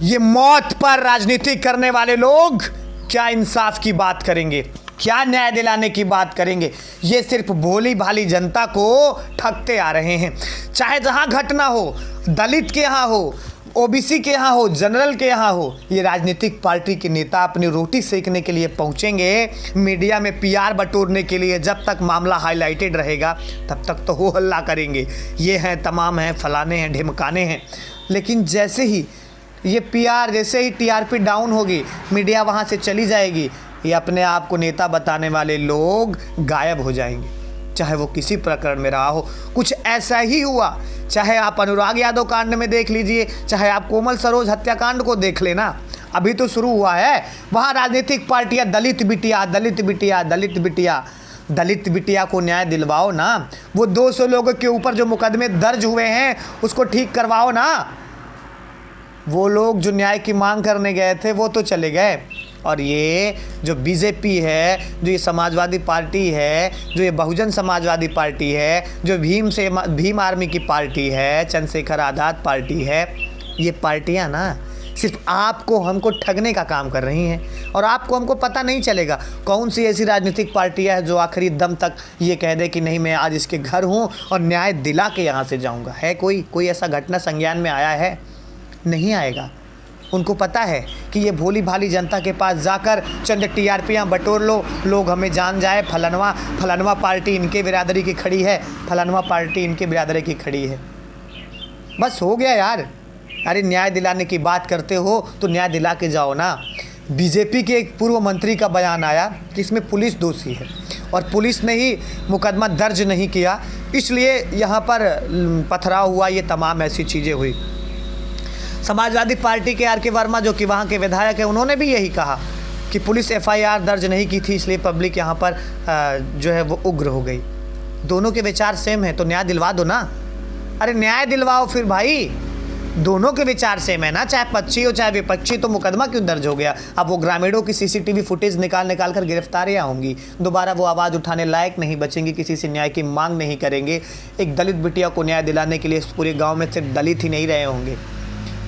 ये मौत पर राजनीति करने वाले लोग क्या इंसाफ की बात करेंगे, क्या न्याय दिलाने की बात करेंगे। ये सिर्फ भोली भाली जनता को ठगते आ रहे हैं। चाहे जहां घटना हो, दलित के यहाँ हो, ओबीसी के यहाँ हो, जनरल के यहाँ हो, ये राजनीतिक पार्टी के नेता अपनी रोटी सेकने के लिए पहुँचेंगे, मीडिया में पीआर बटोरने के लिए। जब तक मामला हाईलाइटेड रहेगा तब तक तो हो हल्ला करेंगे, ये हैं, तमाम हैं, फलाने हैं, ढिमकाने हैं। लेकिन जैसे ही ये पीआर, जैसे ही टीआरपी डाउन होगी, मीडिया वहाँ से चली जाएगी, ये अपने आप को नेता बताने वाले लोग गायब हो जाएंगे। चाहे वो किसी प्रकरण में रहा हो, कुछ ऐसा ही हुआ। चाहे आप अनुराग यादव कांड में देख लीजिए, चाहे आप कोमल सरोज हत्याकांड को देख लेना, अभी तो शुरू हुआ है। वहाँ राजनीतिक पार्टियाँ दलित बिटिया, दलित बिटिया, दलित बिटिया, दलित बिटिया को न्याय दिलवाओ ना। वो 200 लोगों के ऊपर जो मुकदमे दर्ज हुए हैं उसको ठीक करवाओ ना। वो लोग जो न्याय की मांग करने गए थे वो तो चले गए, और ये जो बीजेपी है, जो ये समाजवादी पार्टी है, जो ये बहुजन समाजवादी पार्टी है, जो भीम आर्मी की पार्टी है, चंद्रशेखर आज़ाद पार्टी है, ये पार्टियां ना सिर्फ आपको हमको ठगने का काम कर रही हैं। और आपको हमको पता नहीं चलेगा कौन सी ऐसी राजनीतिक पार्टियां है जो आखिरी दम तक ये कह दे कि नहीं, मैं आज इसके घर हूँ और न्याय दिला के यहाँ से जाऊँगा। है कोई ऐसा घटना संज्ञान में आया है? नहीं आएगा। उनको पता है कि ये भोली जनता के पास जाकर चंद टीआरपियाँ बटोर लो, लोग हमें जान जाए, फलानवा पार्टी इनके बिरादरी की खड़ी है, फलानवा पार्टी इनके बिरादरी की खड़ी है। बस हो गया यार। अरे न्याय दिलाने की बात करते हो तो न्याय दिला के जाओ ना। बीजेपी के एक पूर्व मंत्री का बयान आया कि इसमें पुलिस दोषी है और पुलिस ने ही मुकदमा दर्ज नहीं किया, इसलिए यहाँ पर पथराव हुआ, ये तमाम ऐसी चीज़ें हुई। समाजवादी पार्टी के आर के वर्मा जो कि वहाँ के विधायक हैं, उन्होंने भी यही कहा कि पुलिस एफआईआर दर्ज नहीं की थी, इसलिए पब्लिक यहाँ पर जो है वो उग्र हो गई। दोनों के विचार सेम है तो न्याय दिलवा दो ना। अरे न्याय दिलवाओ फिर भाई, दोनों के विचार सेम है ना, चाहे पक्षी हो चाहे विपक्षी, तो मुकदमा क्यों दर्ज हो गया? अब वो ग्रामीणों की सीसीटीवी फुटेज निकाल कर गिरफ्तारियाँ होंगी, दोबारा वो आवाज़ उठाने लायक नहीं बचेंगे, किसी से न्याय की मांग नहीं करेंगे। एक दलित बिटिया को न्याय दिलाने के लिए पूरे गाँव में सिर्फ दलित ही नहीं रहे होंगे,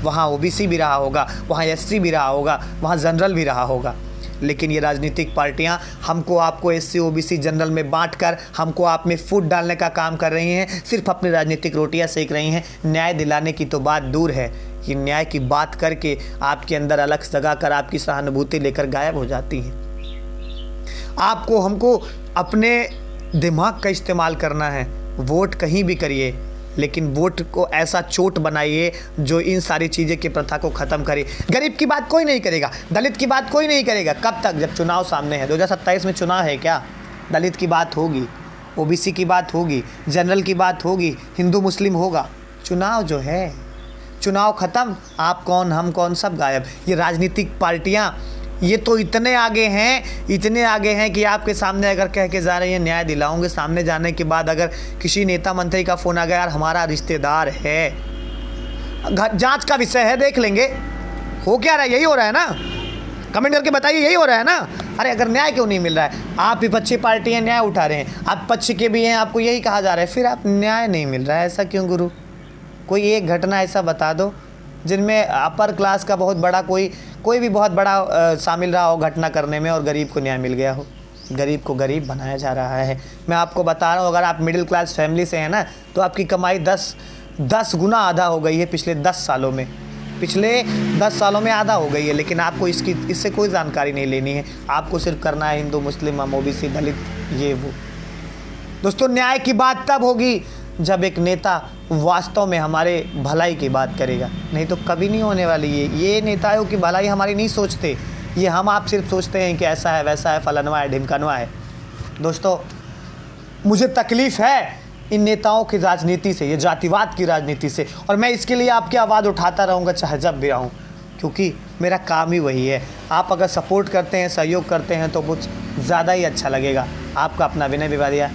वहाँ ओबीसी भी रहा होगा, वहाँ एससी भी रहा होगा, वहाँ जनरल भी रहा होगा। लेकिन ये राजनीतिक पार्टियाँ हमको आपको एससी ओबीसी जनरल में बांटकर हमको आप में फूट डालने का काम कर रही हैं, सिर्फ अपनी राजनीतिक रोटियाँ सेक रही हैं। न्याय दिलाने की तो बात दूर है, कि न्याय की बात करके आपके अंदर अलग जगा कर आपकी सहानुभूति लेकर गायब हो जाती हैं। आपको हमको अपने दिमाग का इस्तेमाल करना है। वोट कहीं भी करिए, लेकिन वोट को ऐसा चोट बनाइए जो इन सारी चीज़ें की प्रथा को ख़त्म करे। गरीब की बात कोई नहीं करेगा, दलित की बात कोई नहीं करेगा। कब तक? जब चुनाव सामने है। 2027 में चुनाव है क्या? दलित की बात होगी, ओबीसी की बात होगी, जनरल की बात होगी, हिंदू मुस्लिम होगा। चुनाव जो है, चुनाव ख़त्म, आप कौन हम कौन सब गायब। ये राजनीतिक पार्टियाँ ये तो इतने आगे हैं कि आपके सामने अगर कह के जा रही हैं न्याय दिलाऊंगे, सामने जाने के बाद अगर किसी नेता मंत्री का फ़ोन आ गया, यार हमारा रिश्तेदार है, जांच का विषय है, देख लेंगे। हो क्या रहा है? यही हो रहा है ना? कमेंट करके बताइए, यही हो रहा है ना? अरे अगर न्याय क्यों नहीं मिल रहा है? आप विपक्षी पार्टी हैं, न्याय उठा रहे हैं, आप पक्ष के भी हैं, आपको यही कहा जा रहा है, फिर आप न्याय नहीं मिल रहा है, ऐसा क्यों गुरु? कोई एक घटना ऐसा बता दो जिनमें अपर क्लास का बहुत बड़ा कोई भी बहुत बड़ा शामिल रहा हो घटना करने में और गरीब को न्याय मिल गया हो। गरीब को गरीब बनाया जा रहा है। मैं आपको बता रहा हूँ, अगर आप मिडिल क्लास फैमिली से हैं ना, तो आपकी कमाई 10 गुना आधा हो गई है पिछले 10 सालों में। पिछले 10 सालों में आधा हो गई है, लेकिन आपको इससे कोई जानकारी नहीं लेनी है। आपको सिर्फ करना है हिंदू मुस्लिम ओबीसी दलित ये वो। दोस्तों, न्याय की बात तब होगी जब एक नेता वास्तव में हमारे भलाई की बात करेगा, नहीं तो कभी नहीं होने वाली। ये नेताओं की भलाई हमारी नहीं सोचते, ये हम आप सिर्फ सोचते हैं कि ऐसा है वैसा है, फलानवा है ढिमकानवा है। दोस्तों, मुझे तकलीफ़ है इन नेताओं की राजनीति से, ये जातिवाद की राजनीति से, और मैं इसके लिए आपकी आवाज़ उठाता रहूँगा चाहे जब भी आऊँ, क्योंकि मेरा काम ही वही है। आप अगर सपोर्ट करते हैं, सहयोग करते हैं तो कुछ ज़्यादा ही अच्छा लगेगा। आपका अपना विनय विवादिया।